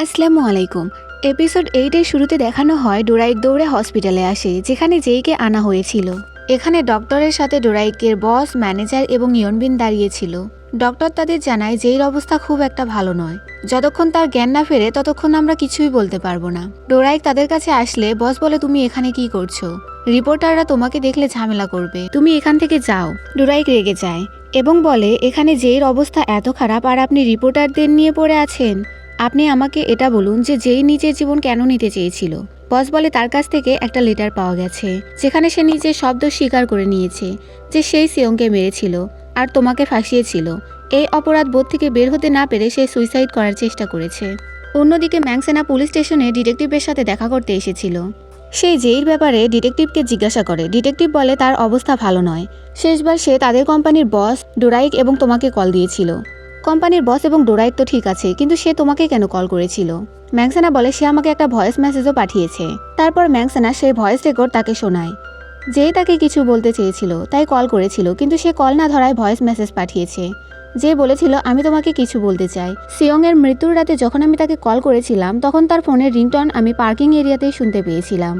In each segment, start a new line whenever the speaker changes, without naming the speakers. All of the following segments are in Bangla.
আসসালামু আলাইকুম। এপিসোড 8-এর শুরুতে দেখানো হয় ডোরাইক দৌড়ে হসপিটালে আসে, যেখানে জেইকে আনা হয়েছিল। এখানে ডক্টরের সাথে ডোরাইকের বস, ম্যানেজার এবং ইয়নবিন দাঁড়িয়েছিল। ডক্টর তাদের জানায় জেইর অবস্থা খুব একটা ভালো নয়। যতক্ষণ তার জ্ঞান না ফেরে ততক্ষণ আমরা কিছুই বলতে পারবো না। ডোরাইক তাদের কাছে আসলে বস বলে, তুমি এখানে কি করছো? রিপোর্টাররা তোমাকে দেখলে ঝামেলা করবে, তুমি এখান থেকে যাও। ডোরাইক রেগে যায় এবং বলে, এখানে জেইর অবস্থা এত খারাপ আর আপনি রিপোর্টারদের নিয়ে পড়ে আছেন। আপনি আমাকে এটা বলুন যে জেই নিজের জীবন কেন নিতে চেয়েছিল। বস বলে তার কাছ থেকে একটা লেটার পাওয়া গেছে, যেখানে সে নিজের শব্দ স্বীকার করে নিয়েছে যে সেই সিয়ংকে মেরেছিল আর তোমাকে ফাঁসিয়েছিল। এই অপরাধ বোধ থেকে বের হতে না পেরে সে সুইসাইড করার চেষ্টা করেছে। অন্যদিকে ম্যাংসেনা পুলিশ স্টেশনে ডিটেকটিভের সাথে দেখা করতে এসেছিল। সেই জেইর ব্যাপারে ডিটেকটিভকে জিজ্ঞাসা করে। ডিটেকটিভ বলে তার অবস্থা ভালো নয়। শেষবার সে তাদের কোম্পানির বস ডোরাইক এবং তোমাকে কল দিয়েছিল। কোম্পানির বস এবং ডোরাইক তো ঠিক আছে, কিন্তু সে তোমাকে কেন কল করেছিল? ম্যাংসেনা বলে সে আমাকে একটা ভয়েস মেসেজও পাঠিয়েছে। তারপর ম্যাংসেনা সেই ভয়েস রেকর্ড তাকে শোনায়। যেই তাকে কিছু বলতে চেয়েছিল তাই কল করেছিল, কিন্তু সে কল না ধরায় ভয়েস মেসেজ পাঠিয়েছে। যে বলেছিল, আমি তোমাকে কিছু বলতে চাই। সিয়ং এর মৃত্যুর রাতে যখন আমি তাকে কল করেছিলাম তখন তার ফোনের রিংটন আমি পার্কিং এরিয়াতেই শুনতে পেয়েছিলাম।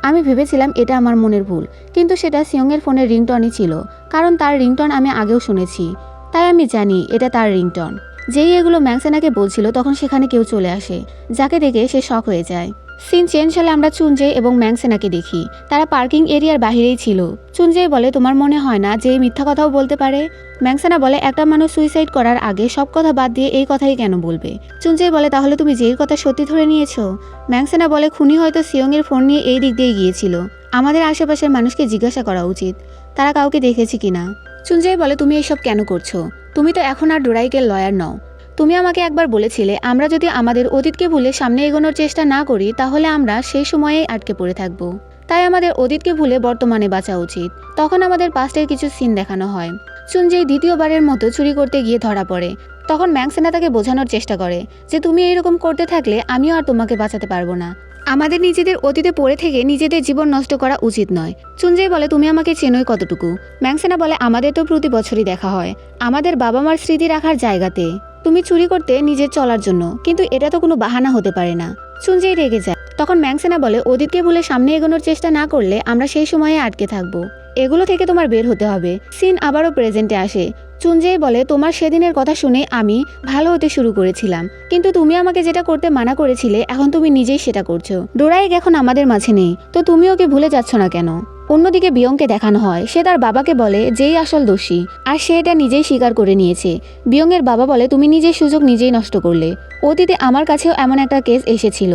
আমি ভেবেছিলাম এটা আমার মনের ভুল, কিন্তু সেটা সিয়ং এর ফোনের রিংটনই ছিল, কারণ তার রিংটন আমি আগেও শুনেছি। তাই আমি জানি এটা তার রিংটন। যেই এগুলো ম্যাংসেনাকে বলছিল তখন সেখানে কেউ চলে আসে, যাকে দেখে সে শক হয়ে যায়। সিন চেঞ্জ হলে আমরা চুনজে এবং ম্যাংসেনাকে দেখি। তারা পার্কিং এরিয়ার বাহিরেই ছিল। চুনজে বলে, তোমার মনে হয় না যে মিথ্যা কথাও বলতে পারে? ম্যাংসেনা বলে, একটা মানুষ সুইসাইড করার আগে সব কথা বাদ দিয়ে এই কথাই কেন বলবে? চুনজে বলে, তাহলে তুমি যেই কথা সত্যি ধরে নিয়েছো? ম্যাংসেনা বলে, খুনি হয়তো সিয়ং এর ফোন নিয়ে এই দিক দিয়ে গিয়েছিল। আমাদের আশেপাশের মানুষকে জিজ্ঞাসা করা উচিত তারা কাউকে দেখেছে কিনা। চুনজে বলে, তুমি এসব কেন করছো? তুমি তো এখন আর ডোরাইকের লয়ার নও। তুমি আমাকে একবার বলেছিলে আমরা যদি আমাদের অতীতকে ভুলে সামনে এগোনোর চেষ্টা না করি তাহলে আমরা সেই সময়েই আটকে পড়ে থাকব। তাই আমাদের অতীতকে ভুলে বর্তমানে বাঁচা উচিত। তখন আমাদের পাস্টের কিছু সিন দেখানো হয়। চুনজেই দ্বিতীয়বারের মতো চুরি করতে গিয়ে ধরা পড়ে। তখন ম্যাংসেনা তাকে বোঝানোর চেষ্টা করে যে তুমি এইরকম করতে থাকলে আমিও আর তোমাকে বাঁচাতে পারবো না। আমাদের নিজেদের অতীতে পড়ে থেকে নিজেদের জীবন নষ্ট করা উচিত নয়। চুনজেই বলে, তুমি আমাকে চেনোই কতটুকু? ম্যাংসেনা বলে, আমাদের তো প্রতি বছরই দেখা হয়, আমাদের বাবা মার স্মৃতি রাখার জায়গাতে। তুমি চুরি করতে নিজের চলার জন্য, কিন্তু এটা তো কোনো বাহানা হতে পারে না। চুনজেই রেগে যায়। তখন ম্যাংসেনা বলে, অতীতকে ভুলে সামনে এগোনোর চেষ্টা না করলে আমরা সেই সময়ে আটকে থাকবো। এগুলো থেকে তোমার বের হতে হবে। সিন আবারও প্রেজেন্টে আসে। চুনজেই বলে, তোমার সেদিনের কথা শুনে আমি ভালো হতে শুরু করেছিলাম, কিন্তু তুমি আমাকে যেটা করতে মানা করেছিলে এখন তুমি নিজেই সেটা করছো। ডোরাইক এখন আমাদের মাঝে নেই, তো তুমি ওকে ভুলে যাচ্ছ না কেন? অন্যদিকে বিয়ংকে দেখানো হয়। সে তার বাবাকে বলে যেই আসল দোষী, আর সে এটা নিজেই স্বীকার করে নিয়েছে। বিয়ংয়ের বাবা বলে, তুমি নিজের সুযোগ নিজেই নষ্ট করলে। অতীতে আমার কাছেও এমন একটা কেস এসেছিল,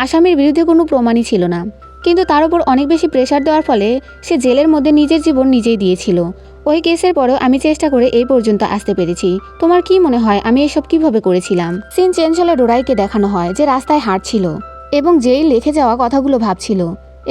আসামির বিরুদ্ধে কোনো প্রমাণই ছিল না, কিন্তু তার উপর অনেক বেশি প্রেশার দেওয়ার ফলে সে জেলের মধ্যে নিজের জীবন নিজেই দিয়েছিল। ওই কেসের পরেও আমি চেষ্টা করে এই পর্যন্ত আসতে পেরেছি। তোমার কি মনে হয় আমি এসব কিভাবে করেছিলাম? সিন চেঞ্জ হলে ডোরাইকে দেখানো হয় যে রাস্তায় হাঁটছিল এবং যেই লিখে যাওয়া কথাগুলো ভাবছিল।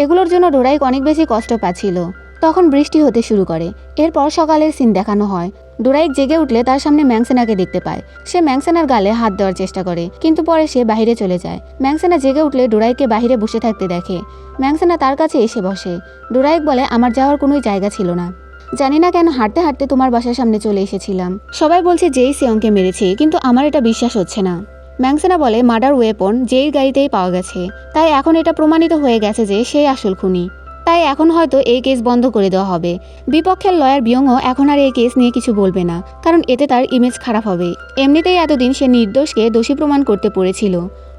এগুলোর জন্য ডোরাইক অনেক বেশি কষ্ট পাচ্ছিল। তখন বৃষ্টি হতে শুরু করে। এরপর সকালের সিন দেখানো হয়। ডোরাইক জেগে উঠলে তার সামনে ম্যাংসেনাকে দেখতে পায়। সে ম্যাংসেনার গালে হাত দেওয়ার চেষ্টা করে, কিন্তু পরে সে বাহিরে চলে যায়। ম্যাংসেনা জেগে উঠলে ডোরাইককে বাহিরে বসে থাকতে দেখে। ম্যাংসেনা তার কাছে এসে বসে। ডোরাইক বলে, আমার যাওয়ার কোনো জায়গা ছিল না, জানি না কেন হাঁটতে হাঁটতে তোমার বাসার সামনে চলে এসেছিলাম। সবাই বলছে যেই সিয়ংকে মেরেছে, কিন্তু আমার এটা বিশ্বাস হচ্ছে না। ম্যাংসেনা বলে, মার্ডার ওয়েপন যেই গাড়িতেই পাওয়া গেছে, তাই এখন এটা প্রমাণিত হয়ে গেছে যে সেই আসল খুনি। তাই এখন হয়তো এই কেস বন্ধ করে দেওয়া হবে। বিপক্ষের লয়ার বিয়ংও এখন আর এই কেস নিয়ে কিছু বলবে না, কারণ এতে তার ইমেজ খারাপ হবে। এমনিতেই এতদিন সে নির্দোষকে দোষী প্রমাণ করতে পেরেছিল।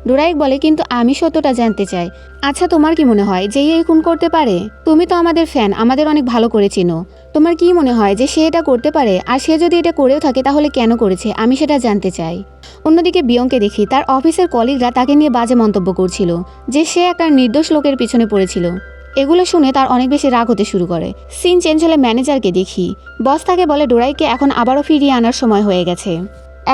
ডোরাইক বলে, কিন্তু আমি সত্যটা জানতে চাই। আচ্ছা, তোমার কি মনে হয় যে এই খুন করতে পারে? তুমি তো আমাদের ফ্যান, আমাদের অনেক ভালো করে চিনো। তোমার কি মনে হয় যে সে এটা করতে পারে? আর সে যদি এটা করেও থাকে তাহলে কেন করেছে? আমি সেটা জানতে চাই। অন্যদিকে বিয়ংকে দেখি তার অফিসের কলিগরা তাকে নিয়ে বাজে মন্তব্য করছিল যে সে একটা নির্দোষ লোকের পিছনে পড়েছিল। এগুলো শুনে তার অনেক বেশি রাগ হতে শুরু করে। সিন চেঞ্জ হলে ম্যানেজারকে দেখি। বস তাকে বলে ডোরাইককে এখন আবারও ফিরিয়ে আনার সময় হয়ে গেছে।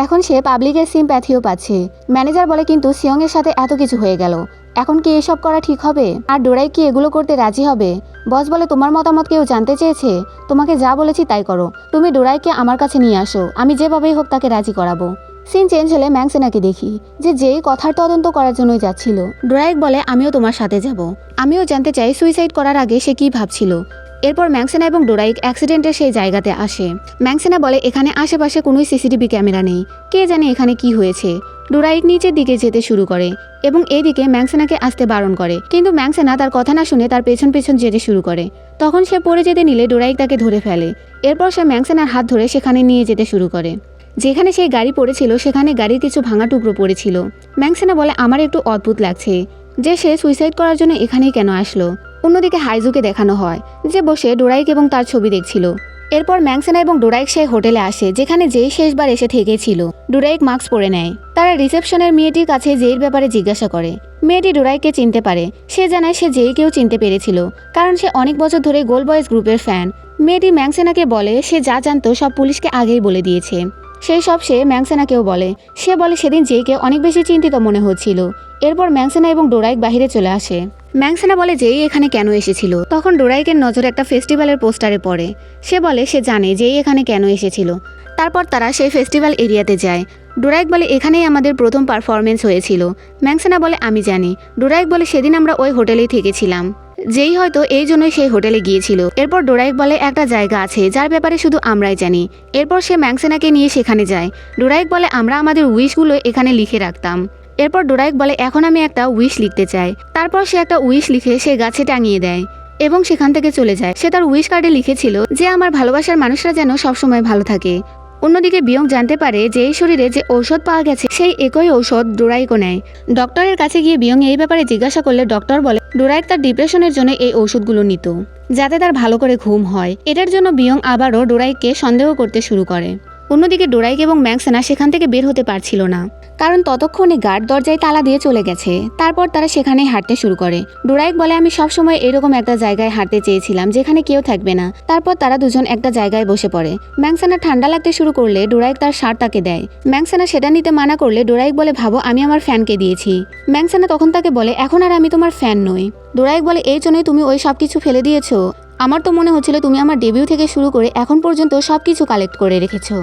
এখন সে পাবলিকের সিম্প্যাথিও পাচ্ছে। ম্যানেজার বলে, কিন্তু সিয়ংয়ের সাথে এত কিছু হয়ে গেল, এখন কি এসব করা ঠিক হবে? আর ডোরাইক কি এগুলো করতে রাজি হবে? বস বলে, তোমার মতামত কেউ জানতে চেয়েছে? তোমাকে যা বলেছি তাই করো। তুমি ডোরাইককে আমার কাছে নিয়ে আসো, আমি যেভাবেই হোক তাকে রাজি করাবো। সিন চেঞ্জ হলে ম্যাংসেনাকে দেখি যে যেই কথার তদন্ত করার জন্যই যাচ্ছিল। ডোরাইক বলে, আমিও তোমার সাথে যাব। আমিও জানতে চাই সুইসাইড করার আগে সে কি ভাবছিল। এরপর ম্যাংসেনা এবং ডোরাইক অ্যাক্সিডেন্টের সেই জায়গাতে আসে। ম্যাংসেনা বলে, এখানে আশেপাশে কোনো সিসিটিভি ক্যামেরা নেই, কে জানে এখানে কি হয়েছে। ডোরাইক নিচের দিকে যেতে শুরু করে এবং এদিকে ম্যাক্সেনাকে আসতে বারণ করে, কিন্তু ম্যাক্সেনা তার কথা না শুনে তার পেছন পেছন যেতে শুরু করে। তখন সে পড়ে যেতে নিলে ডোরাইক তাকে ধরে ফেলে। এরপর সে ম্যাক্সেনার হাত ধরে সেখানে নিয়ে যেতে শুরু করে। যেখানে সেই গাড়ি পড়েছিল সেখানে গাড়ির কিছু ভাঙা টুকরো পড়েছিল। ম্যাক্সেনা বলে আমার একটু অদ্ভুত লাগছে যে সে সুইসাইড করার জন্য এখানেই কেন আসলো। অন্যদিকে হাইজুকে দেখানো হয় যে বসে ডোরাইক এবং তার ছবি দেখছিল। এরপর ম্যাক্সেনা এবং ডোরাইক সেই হোটেলে আসে যেখানে যেই শেষবার এসে থেকেছিল। ডোরাইক মাস্ক পরে নেয়। তারা রিসেপশনের মেয়েটির কাছে জেইর ব্যাপারে জিজ্ঞাসা করে। মেয়েটি ডোরাইককে চিনতে পারে। সে জানায় সে জেইকেও চিনতে পেরেছিল কারণ সে অনেক বছর ধরে গোল্ড বয়েজ গ্রুপের ফ্যান। মেয়েটি ম্যাক্সেনাকে বলে সে যা জানতো সব পুলিশকে আগেই বলে দিয়েছে। সেই সব সে ম্যাক্সেনাকেও বলে। সে বলে সেদিন জেইকে অনেক বেশি চিন্তিত মনে হচ্ছিল। এরপর ম্যাক্সেনা এবং ডোরাইক বাহিরে চলে আসে। ম্যাক্সেনা বলে জেই এখানে কেন এসেছিল। তখন ডোরাইকের নজর একটা ফেস্টিভ্যালের পোস্টারে পড়ে। সে বলে সে জানে জেই এখানে কেন এসেছিল। তারপর তারা সেই ফেস্টিভ্যাল এরিয়াতে যায়। ডোরাইক বলে এখানেই আমাদের প্রথম পারফরমেন্স হয়েছিল। ম্যাক্সেনা বলে আমি জানি। ডোরাইক বলে সেদিন আমরা ওই হোটেলেই থেকেছিলাম। যেই হয়তো এই জন্যই সেই হোটেলে গিয়েছিল। এরপর ডোরাইক বলে একটা জায়গা আছে যার ব্যাপারে শুধু আমরাই জানি। এরপর সে ম্যাক্সেনাকে নিয়ে সেখানে যায়। ডোরাইক বলে আমরা আমাদের উইশগুলো এখানে লিখে রাখতাম। এরপর ডোরাইক বলে এখন আমি একটা উইশ লিখতে চাই। তারপর সে একটা উইশ লিখে সে গাছে টাঙিয়ে দেয় এবং সেখান থেকে চলে যায়। সে তার উইশ কার্ডে লিখেছিল যে আমার ভালোবাসার মানুষরা যেন সবসময় ভালো থাকে। অন্যদিকে বিয়ং জানতে পারে যে এই শরীরে যে ঔষধ পাওয়া গেছে সেই একই ঔষধ ডোরাইকও নেয়। ডক্টরের কাছে গিয়ে বিয়ং এই ব্যাপারে জিজ্ঞাসা করলে ডক্টর বলে ডোরাইক তার ডিপ্রেশনের জন্য এই ঔষধগুলো নিত যাতে তার ভালো করে ঘুম হয়। এটার জন্য বিয়ং আবারও ডোরাইককে সন্দেহ করতে শুরু করে। অন্যদিকে ডোরাইক এবং ম্যাক্সেনা সেখান থেকে বের হতে পারছিল না কারণ ততক্ষণে গার্ড দরজায় তালা দিয়ে চলে গেছে। তারপর তারা সেখানেই হাঁটতে শুরু করে। ডোরাইক বলে আমি সবসময় এরকম একটা জায়গায় হাঁটতে চেয়েছিলাম যেখানে কেউ থাকবে না। তারপর তারা দুজন একটা জায়গায় বসে পড়ে। ম্যাক্সেনা ঠান্ডা লাগতে শুরু করলে ডোরাইক তার শার্ট তাকে দেয়। ম্যাক্সেনা সেটা নিতে মানা করলে ডোরাইক বলে ভাবো আমি আমার ফ্যানকে দিয়েছি। ম্যাক্সেনা তখন তাকে বলে এখন আর আমি তোমার ফ্যান নই। ডোরাইক বলে এই জন্যই তুমি ওই সব কিছু ফেলে দিয়েছো। আমার তো মনে হচ্ছিল তুমি আমার ডেবিউ থেকে শুরু করে এখন পর্যন্ত সবকিছু কালেক্ট করে রেখেছো।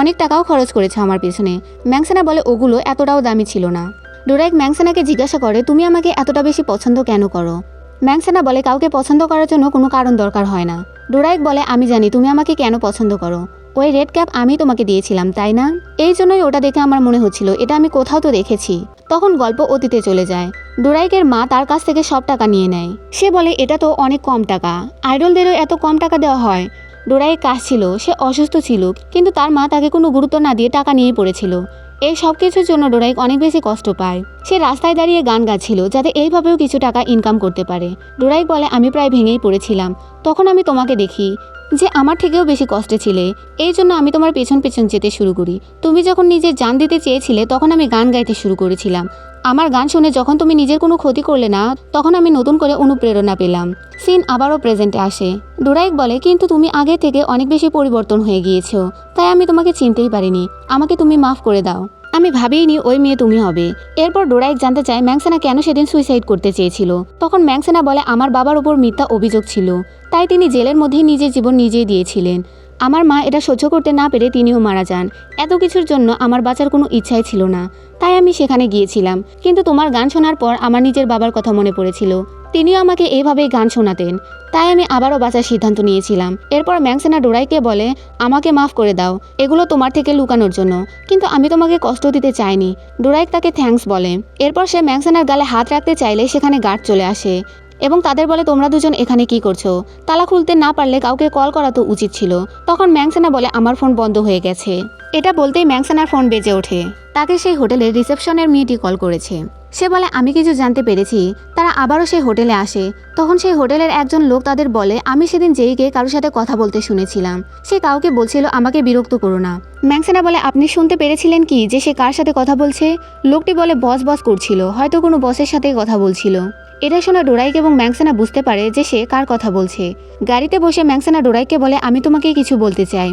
অনেক টাকাও খরচ করেছে আমার পেছনে। ম্যাক্সেনা বলে ওগুলো এতটাও দামি ছিল না। ডোরাইক ম্যাক্সেনাকে জিজ্ঞাসা করে তুমি আমাকে এতটা বেশি পছন্দ কেন করো। ম্যাক্সেনা বলে কাউকে পছন্দ করার জন্য কোনো কারণ দরকার হয় না। ডোরাইক বলে আমি জানি তুমি আমাকে কেন পছন্দ করো। ওই রেড ক্যাপ আমি তোমাকে দিয়েছিলাম তাই না? এই জন্যই ওটা দেখে আমার মনে হচ্ছিল এটা আমি কোথাও তো দেখেছি। তখন গল্প অতীতে চলে যায়। ডোরাইকের মা তার কাছ থেকে সব টাকা নিয়ে নেয়। সে বলে এটা তো অনেক কম টাকা, আইডলদেরও এত কম টাকা দেওয়া হয়। ডোরাইক কাশছিল, সে অসুস্থ ছিল, কিন্তু তার মা তাকে কোনো গুরুত্ব না দিয়ে টাকা নিয়ে পড়েছিল। এই সব কিছুর জন্য ডোরাইক অনেক বেশি কষ্ট পায়। সে রাস্তায় দাঁড়িয়ে গান গাচ্ছিল যাতে এইভাবেও কিছু টাকা ইনকাম করতে পারে। ডোরাইক বলে আমি প্রায় ভেঙেই পড়েছিলাম। তখন আমি তোমাকে দেখি যে আমার থেকেও বেশি কষ্টে ছিলে। এই জন্য আমি তোমার পেছন পেছন যেতে শুরু করি। তুমি যখন নিজের জান দিতে চেয়েছিলে তখন আমি গান গাইতে শুরু করেছিলাম। আমার গান শুনে যখন তুমি নিজের কোনো ক্ষতি করলে না তখন আমি নতুন করে অনুপ্রেরণা পেলাম। সিন আবারও প্রেজেন্টে আসে। ডোরাইক বলে কিন্তু তুমি আগে থেকে অনেক বেশি পরিবর্তন হয়ে গিয়েছো, তাই আমি তোমাকে চিনতেই পারিনি। আমাকে তুমি মাফ করে দাও। আমি ভাবিইনি ওই মেয়ে তুমি হবে। এরপর ডোরাইক জানতে চায় ম্যাক্সেনা কেন সেদিন সুইসাইড করতে চেয়েছিল। তখন ম্যাক্সেনা বলে আমার বাবার উপর মিথ্যা অভিযোগ ছিল, তাই তিনি জেলের মধ্যেই নিজের জীবন নিজেই দিয়েছিলেন। আমার মা এটা সহ্য করতে না পেরে তিনিও মারা যান। এত কিছুর জন্য আমার বাঁচার কোনো ইচ্ছাই ছিল না, তাই আমি সেখানে গিয়েছিলাম। কিন্তু তোমার গান শোনার পর আমার নিজের বাবার কথা মনে পড়েছিল। তিনিও আমাকে এইভাবেই গান শোনাতেন, তাই আমি আবারও বাঁচার সিদ্ধান্ত নিয়েছিলাম। এরপর ম্যাক্সেনা ডোরাইককে বলে আমাকে মাফ করে দাও, এগুলো তোমার থেকে লুকানোর জন্য, কিন্তু আমি তোমাকে কষ্ট দিতে চাইনি। ডোরাইক তাকে থ্যাঙ্কস বলে। এরপর সে ম্যাক্সেনার গালে হাত রাখতে চাইলে সেখানে গার্ড চলে আসে এবং তাদের বলে তোমরা দুজন এখানে কি করছো? তালা খুলতে না পারলে কাউকে কল করা তো উচিত ছিল। তখন ম্যাক্সেনা বলে আমার ফোন বন্ধ হয়ে গেছে। এটা বলতেই ম্যাক্সেনার ফোন বেজে ওঠে। তাকে সেই হোটেলের রিসেপশনের মেয়েটি কল করেছে। সে বলে আমি কিছু জানতে পেরেছি। তারা আবারও সেই হোটেলে আসে। তখন সেই হোটেলের একজন লোক তাদের বলে আমি সেদিন জেইকে কারোর সাথে কথা বলতে শুনেছিলাম। সে কাউকে বলছিল আমাকে বিরক্ত করো না। ম্যাক্সেনা বলে আপনি শুনতে পেরেছিলেন কি যে সে কার সাথে কথা বলছে? লোকটি বলে বস বস করছিল, হয়তো কোনো বসের সাথে কথা বলছিল। এটা শুনে ডোরাইক এবং ম্যাক্সেনা বুঝতে পারে যে সে কার কথা বলছে। গাড়িতে বসে ম্যাক্সেনা ডোরাইককে বলে আমি তোমাকে কিছু বলতে চাই।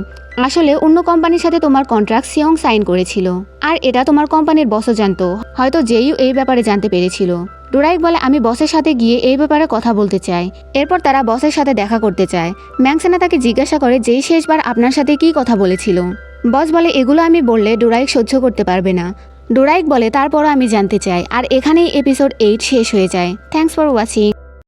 আসলে অন্য কোম্পানির সাথে তোমার কন্ট্রাক্ট সিয়ং সাইন করেছিল, আর এটা তোমার কোম্পানির বসও জানতো। হয়তো জেইও এই ব্যাপারে জানতে পেরেছিল। ডোরাইক বলে আমি বসের সাথে গিয়ে এই ব্যাপারে কথা বলতে চাই। এরপর তারা বসের সাথে দেখা করতে চায়। ম্যাক্সেনা তাকে জিজ্ঞাসা করে যেই শেষবার আপনার সাথে কি কথা বলেছিল। বস বলে এগুলো আমি বললে ডোরাইক সহ্য করতে পারবে না। ডোরাইক বলে তারপরও আমি জানতে চাই। আর এখানেই এপিসোড 8 শেষ হয়ে যায়। Thanks for watching.